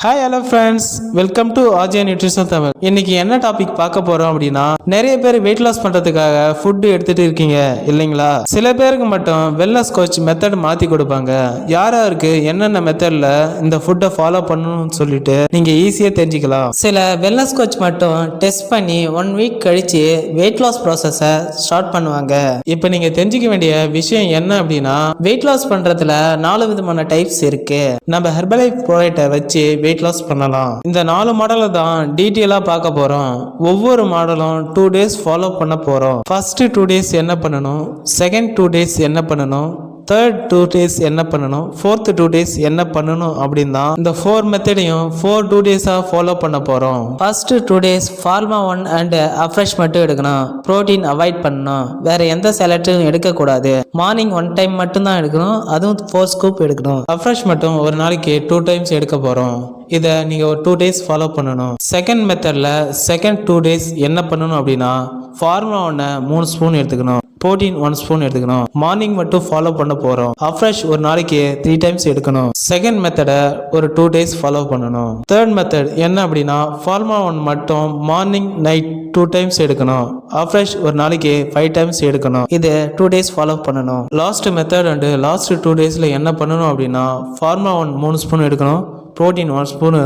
Hi hello friends, welcome to RJ nutrition Tamil. இன்னைக்கு என்ன topic பார்க்க போறோம் அப்படின்னா, நிறைய பேர் வெயிட் லாஸ் பண்றதுக்காக ஃபுட் எடுத்துட்டு இருக்கீங்க இல்லைங்களா? சில பேருக்கு மட்டும் வெல்னஸ் கோச் மெத்தட் மாத்தி கொடுப்பாங்க. யாருக்கு என்னென்ன மெத்தட்ல இந்த ஃபுட்டை ஃபாலோ பண்ணணும்னு சொல்லிட்டு நீங்க ஈஸியா தெரிஞ்சுக்கலாம். சில வெல்னஸ் கோச் மட்டும் டெஸ்ட் பண்ணி 1 வீக் கழிச்சு வெயிட் லாஸ் ப்ராசஸை ஸ்டார்ட் பண்ணுவாங்க. இப்போ நீங்க தெரிஞ்சுக்க வேண்டிய விஷயம் என்ன அப்படின்னா, வெயிட் லாஸ் பண்றதுல 4 விதமான டைப்ஸ் இருக்கு. நம்ம ஹெர்பலைஃப் ப்ராடக்ட்டை வச்சு வெயிட் லாஸ் பண்ணலாம். இந்த 4 மாடலை தான் டீட்டெயிலா பார்க்க போறோம். ஒவ்வொரு மாடலும் 2 டேஸ் ஃபாலோ பண்ண போறோம். ஃபர்ஸ்ட் 2 டேஸ் என்ன பண்ணணும், செகண்ட் 2 டேஸ் என்ன பண்ணணும், தேர்ட் 2 டேஸ் என்ன பண்ணணும், ஃபோர்த் 2 டேஸ் என்ன பண்ணணும் அப்படின்னு தான் இந்த 4 மெத்தடையும் 2 டேஸா ஃபாலோ பண்ண போறோம். First 2 days pharma 1 and afresh மட்டும் எடுக்கணும். புரோட்டீன் அவாய்ட் பண்ணணும். வேற எந்த சேலட்டும் எடுக்கக்கூடாது. மார்னிங் 1 டைம் மட்டும் தான் எடுக்கணும். அதுவும் 4 ஸ்கூப் எடுக்கணும். அஃப்ரெஷ் மட்டும் ஒரு நாளைக்கு 2 டைம்ஸ் எடுக்க போறோம். இதை நீங்கள் ஒரு 2 டேஸ் ஃபாலோ பண்ணணும். செகண்ட் மெத்தடில் செகண்ட் 2 டேஸ் என்ன பண்ணணும் அப்படின்னா, ஃபார்முலா 1 3 ஸ்பூன் எடுத்துக்கணும். புரோட்டீன் 1 ஸ்பூன் எடுத்துக்கணும். மார்னிங் மட்டும் ஃபாலோ பண்ண போகிறோம். அஃப்ரெஷ் ஒரு நாளைக்கு 3 டைம்ஸ் எடுக்கணும். செகண்ட் மெத்தடை ஒரு 2 டேஸ் ஃபாலோ பண்ணணும். தேர்ட் மெத்தட் என்ன அப்படின்னா, ஃபார்முலா 1 மட்டும் மார்னிங் நைட் 2 டைம்ஸ் எடுக்கணும். அஃப்ரெஷ் ஒரு நாளைக்கு 5 டைம்ஸ் எடுக்கணும். இது 2 டேஸ் ஃபாலோ பண்ணணும். லாஸ்ட் மெத்தட் அண்டு லாஸ்ட் 2 டேஸில் என்ன பண்ணணும் அப்படின்னா, ஃபார்முலா 1 3 ஸ்பூன் எடுக்கணும். Protein 1 spoon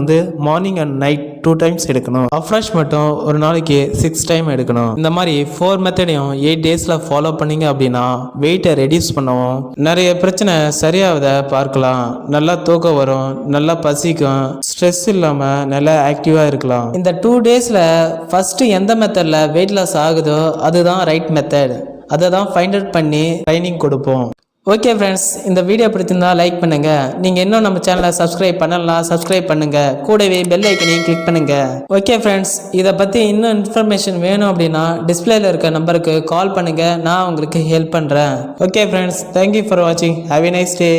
morning and night 2 times எடுக்கணும். அஃப்ரெஷ் மட்டும் ஒரு நாளைக்கு 6 டைம் எடுக்கணும். இந்த மாதிரி 4 மெத்தடையும் 8 டேஸில் ஃபாலோ பண்ணீங்க அப்படின்னா வெயிட்டை ரெடியூஸ் பண்ணவும், நிறைய பிரச்சனை சரியாவதை பார்க்கலாம். நல்லா தூக்கம் வரும், நல்லா பசிக்கும், ஸ்ட்ரெஸ் இல்லாமல் நல்லா ஆக்டிவாக இருக்கலாம். இந்த 2 டேஸில் ஃபஸ்ட்டு எந்த மெத்தடில் வெயிட் லாஸ் ஆகுதோ அதுதான் ரைட் மெத்தட். அதை தான் ஃபைண்ட் அவுட் பண்ணி ட்ரைனிங் கொடுப்போம். ஓகே ஃப்ரெண்ட்ஸ், இந்த வீடியோ பிடிச்சிருந்தா லைக் பண்ணுங்க. நீங்க இன்னும் நம்ம சேனலை சப்ஸ்கிரைப் பண்ணலாம், சப்ஸ்கிரைப் பண்ணுங்க. கூடவே பெல் ஐக்கனையும் கிளிக் பண்ணுங்க. ஓகே ஃப்ரெண்ட்ஸ், இதை பத்தி இன்னும் இன்ஃபர்மேஷன் வேணும் அப்படின்னா டிஸ்பிளேல இருக்க நம்பருக்கு கால் பண்ணுங்க. நான் உங்களுக்கு ஹெல்ப் பண்றேன். ஓகே ஃப்ரெண்ட்ஸ், தேங்க்யூ ஃபார் வாட்சிங். Have a nice day.